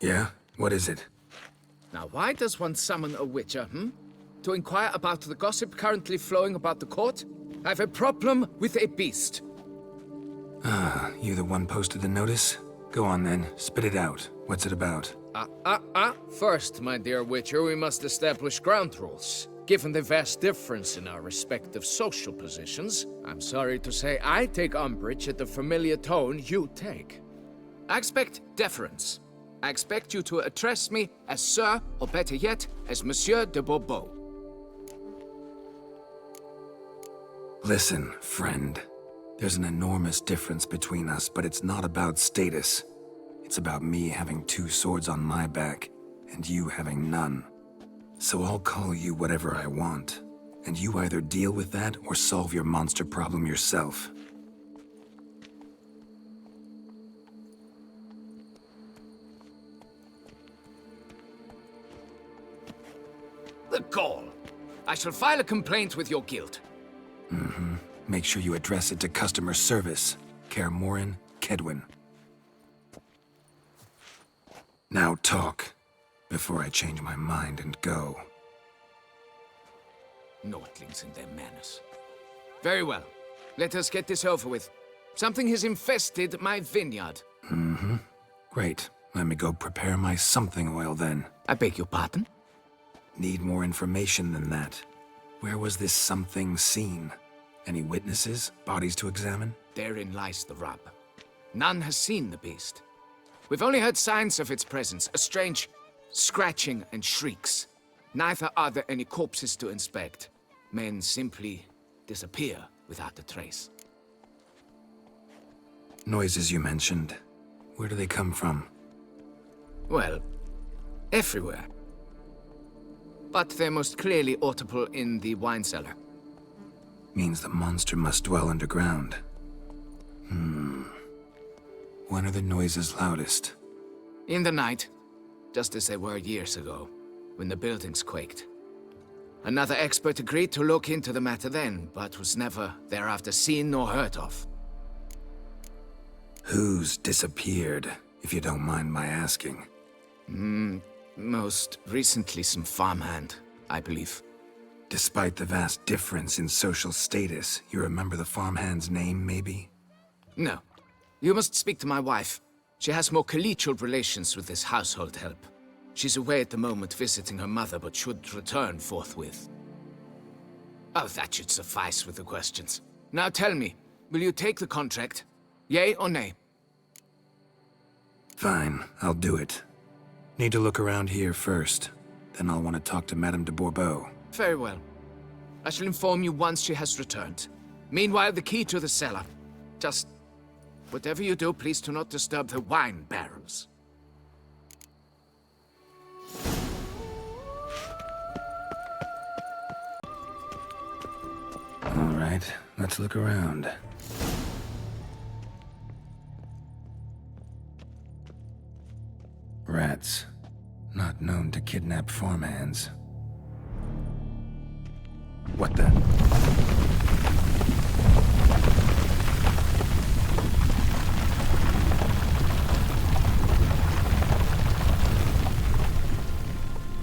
Yeah? What is it? Now, why does one summon a witcher, To inquire about the gossip currently flowing about the court? I have a problem with a beast. Ah, you the one posted the notice? Go on then, spit it out. What's it about? First, my dear witcher, we must establish ground rules. Given the vast difference in our respective social positions, I'm sorry to say I take umbrage at the familiar tone you take. I expect deference. I expect you to address me as Sir, or better yet, as Monsieur de Bourbeau. Listen, friend. There's an enormous difference between us, but it's not about status. It's about me having 2 swords on my back, and you having none. So I'll call you whatever I want, and you either deal with that or solve your monster problem yourself. The gall! I shall file a complaint with your guild. Make sure you address it to customer service. Kaer Morhen, Kedwin. Now talk, before I change my mind and go. Nordlings and their manners. Very well. Let us get this over with. Something has infested my vineyard. Great. Let me go prepare my something oil then. I beg your pardon? Need more information than that. Where was this something seen? Any witnesses? Bodies to examine? Therein lies the rub. None has seen the beast. We've only heard signs of its presence, a strange scratching and shrieks. Neither are there any corpses to inspect. Men simply disappear without a trace. Noises you mentioned. Where do they come from? Well, everywhere. But they're most clearly audible in the wine cellar. Means the monster must dwell underground. When are the noises loudest? In the night, just as they were years ago, when the buildings quaked. Another expert agreed to look into the matter then, but was never thereafter seen nor heard of. Who's disappeared, if you don't mind my asking? Most recently some farmhand, I believe. Despite the vast difference in social status, you remember the farmhand's name, maybe? No. You must speak to my wife. She has more collegial relations with this household help. She's away at the moment visiting her mother, but should return forthwith. Oh, that should suffice with the questions. Now tell me, will you take the contract? Yea or nay? Fine, I'll do it. Need to look around here first. Then I'll want to talk to Madame de Bourbeau. Very well. I shall inform you once she has returned. Meanwhile, the key to the cellar. Just whatever you do, please do not disturb the wine barrels. All right, let's look around. Rats. Not known to kidnap farmhands. What the?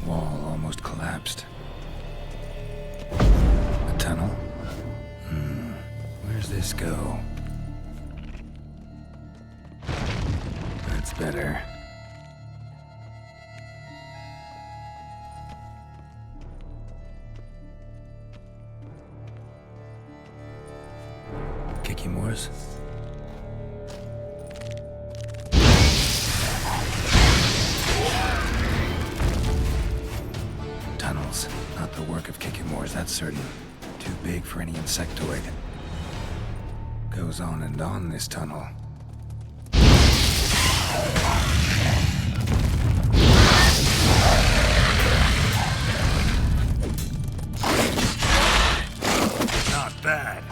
Wall almost collapsed. A tunnel? Where's this go? That's better. Moors? Tunnels. Not the work of Moors, that's certain. Too big for any insectoid. Goes on and on, this tunnel. Not bad.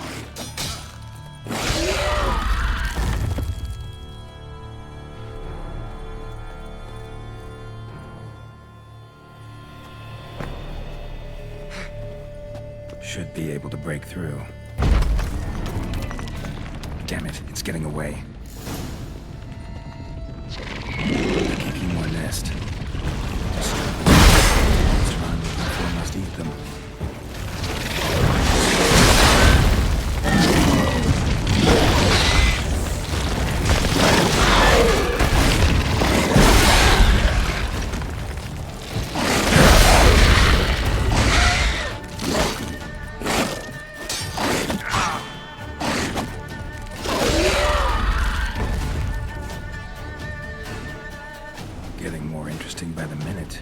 Should be able to break through. Damn it, it's getting away. Kicking more next. nest. Monster I'm looking for must eat them. Getting more interesting by the minute.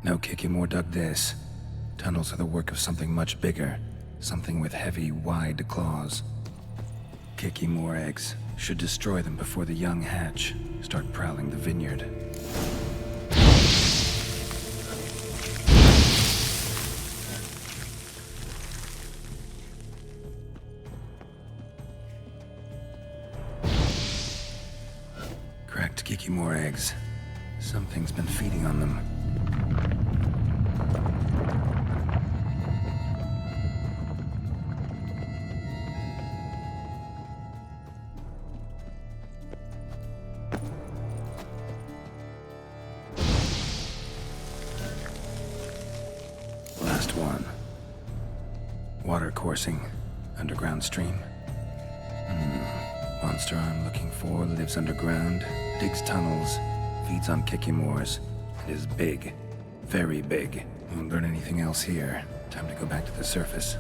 No Kikimore dug this. Tunnels are the work of something much bigger. Something with heavy, wide claws. Kikimore eggs. Should destroy them before the young hatch. Start prowling the vineyard. Cracked Kikimore eggs. Something's been feeding on them. Last one. Water coursing. Underground stream. Monster I'm looking for lives underground, digs tunnels, feeds on Kikimores, and is big. Very big. Won't learn anything else here. Time to go back to the surface.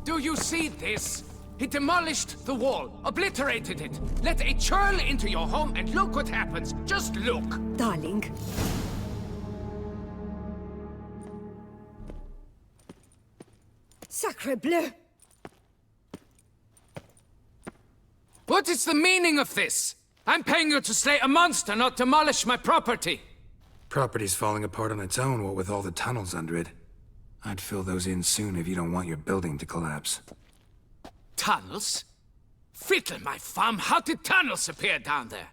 Do you see this? He demolished the wall, obliterated it. Let a churl into your home and look what happens. Just look. Darling. Sacre bleu! What is the meaning of this? I'm paying you to slay a monster, not demolish my property. Property's falling apart on its own, what with all the tunnels under it. I'd fill those in soon if you don't want your building to collapse. Tunnels? Fiddle my thumb, how did tunnels appear down there?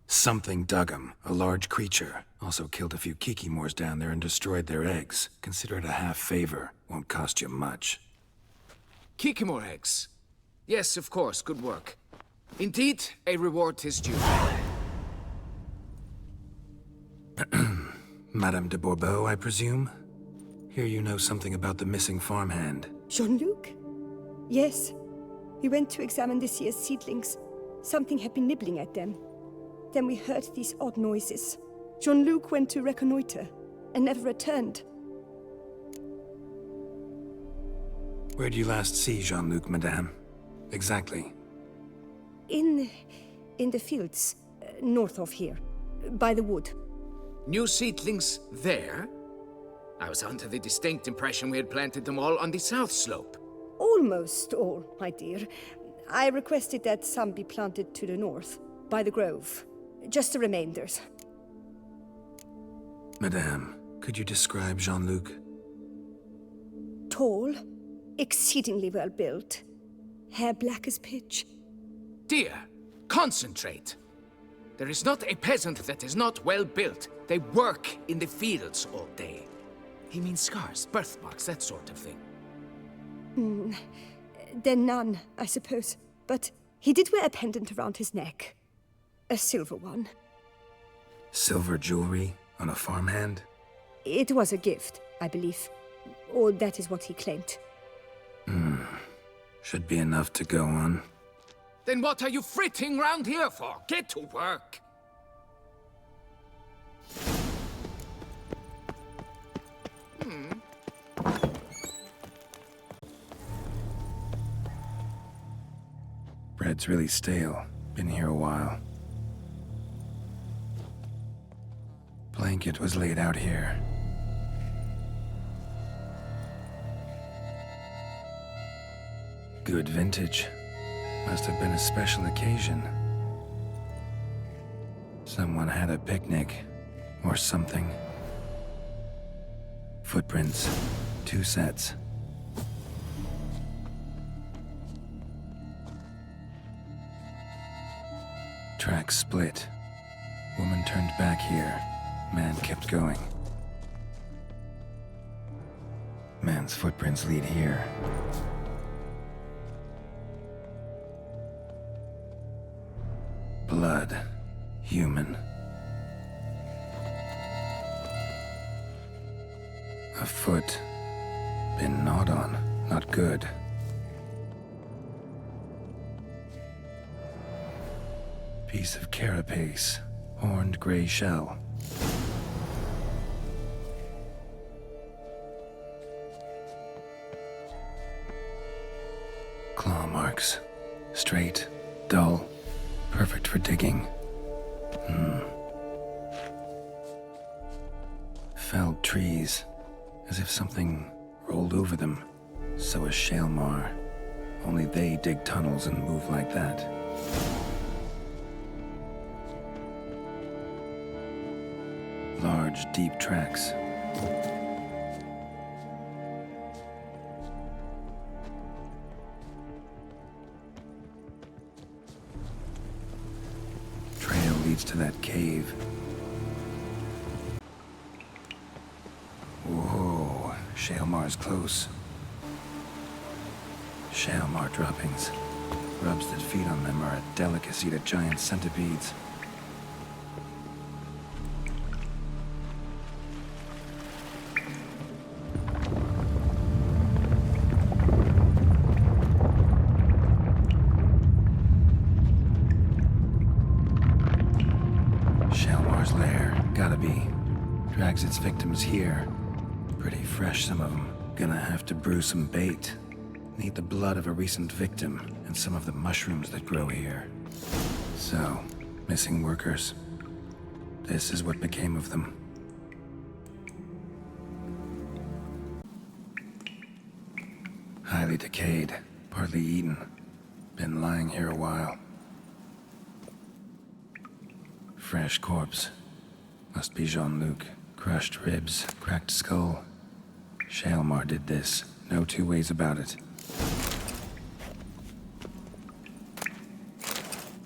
Something dug 'em. A large creature. Also killed a few Kikimores down there and destroyed their eggs. Consider it a half favor. Won't cost you much. Kikimore eggs. Yes, of course, good work. Indeed, a reward is due. Madame de Bourbeau, I presume? Hear you know something about the missing farmhand. Jean-Luc? Yes. We went to examine this year's seedlings. Something had been nibbling at them. Then we heard these odd noises. Jean-Luc went to reconnoiter and never returned. Where'd you last see Jean-Luc, madame? Exactly. In the fields, north of here, by the wood. New seedlings there? I was under the distinct impression we had planted them all on the south slope. Almost all, my dear. I requested that some be planted to the north, by the grove. Just the remainders. Madame, could you describe Jean-Luc? Tall, exceedingly well built, hair black as pitch. Dear, concentrate. There is not a peasant that is not well built. They work in the fields all day. He means scars, birthmarks, that sort of thing. Then none, I suppose. But he did wear a pendant around his neck. A silver one. Silver jewelry on a farmhand? It was a gift, I believe. Or that is what he claimed. Should be enough to go on. Then what are you fritting round here for? Get to work. Bread's really stale. Been here a while. Blanket was laid out here. Good vintage. Must have been a special occasion. Someone had a picnic. Or something. Footprints. 2 sets. Tracks split. Woman turned back here. Man kept going. Man's footprints lead here. human. A foot. Been gnawed on. Not good. Piece of carapace. Horned gray shell. Claw marks. Straight, dull, perfect for digging. Felled trees, as if something rolled over them. So is Shaelmar. Only they dig tunnels and move like that. Large, deep tracks. Trail leads to that cave. Whoa, Shaelmar's close. Shaelmar droppings. Grubs that feed on them are a delicacy to giant centipedes. Shaelmar's lair, gotta be. Drags its victims here. Pretty fresh, some of them. Gonna have to brew some bait. Need the blood of a recent victim and some of the mushrooms that grow here. So, missing workers. This is what became of them. Highly decayed, partly eaten. Been lying here a while. Fresh corpse. Must be Jean-Luc. Crushed ribs, cracked skull. Shaelmar did this. No two ways about it.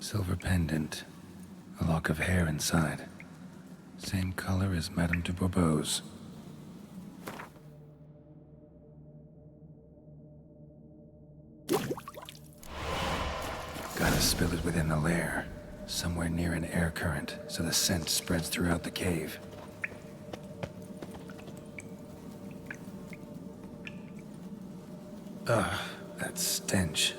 Silver pendant. A lock of hair inside. Same color as Madame de Bourbeau's. Gotta spill it within the lair. Somewhere near an air current, so the scent spreads throughout the cave. Ugh, that stench.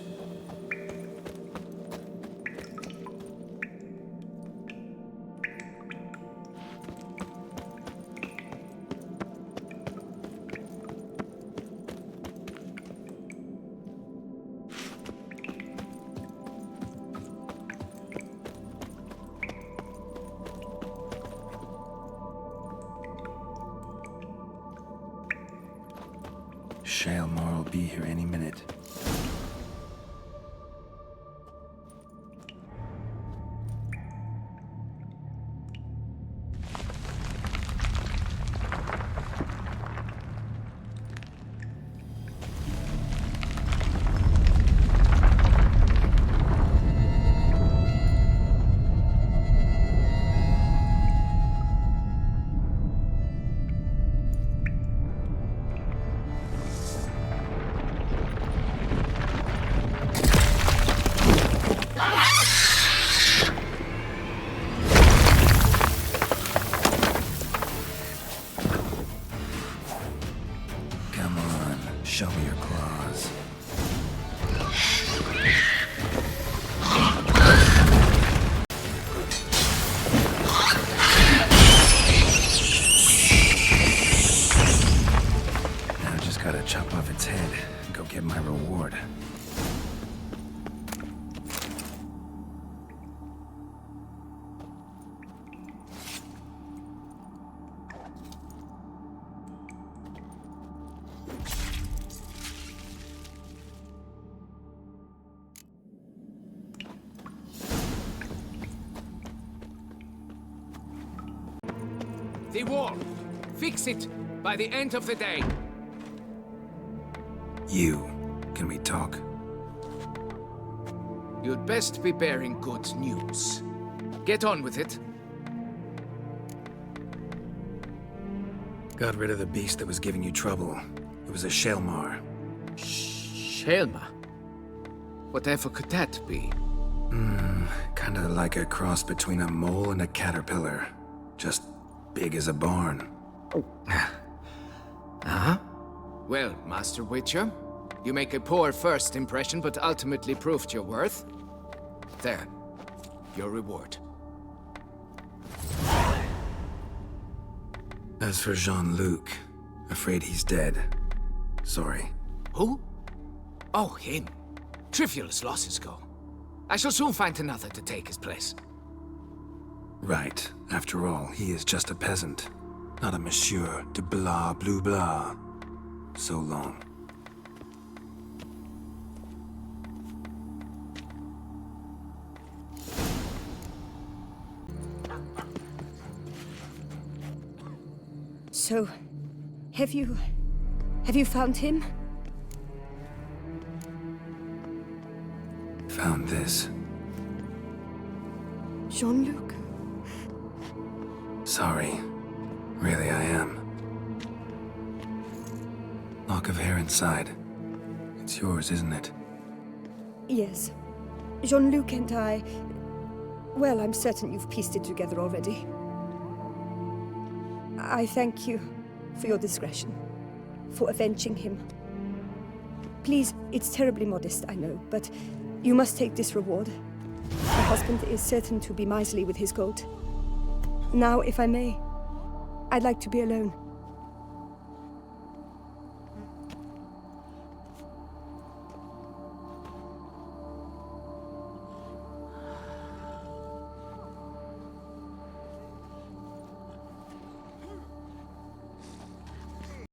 Shaelmar will be here any minute. Come on, show me your claws. Now I just gotta chop off its head and go get my reward. The wall. Fix it by the end of the day. Can we talk? You'd best be bearing good news. Get on with it. Got rid of the beast that was giving you trouble. It was a Shaelmar. Shaelmar? Whatever could that be? Kinda like a cross between a mole and a caterpillar. Just big as a barn. Well, Master Witcher, you make a poor first impression, but ultimately proved your worth. There, your reward. As for Jean-Luc, afraid he's dead. Sorry. Who? Oh, him. Trivial as losses go. I shall soon find another to take his place. Right. After all, he is just a peasant. Not a monsieur de blah blue blah. So long. So, have you found him? Found this. Jean-Luc? Sorry. Really, I am. Lock of hair inside. It's yours, isn't it? Yes. Jean-Luc and I... Well, I'm certain you've pieced it together already. I thank you for your discretion, for avenging him. Please, it's terribly modest, I know, but you must take this reward. My husband is certain to be miserly with his gold. Now, if I may, I'd like to be alone.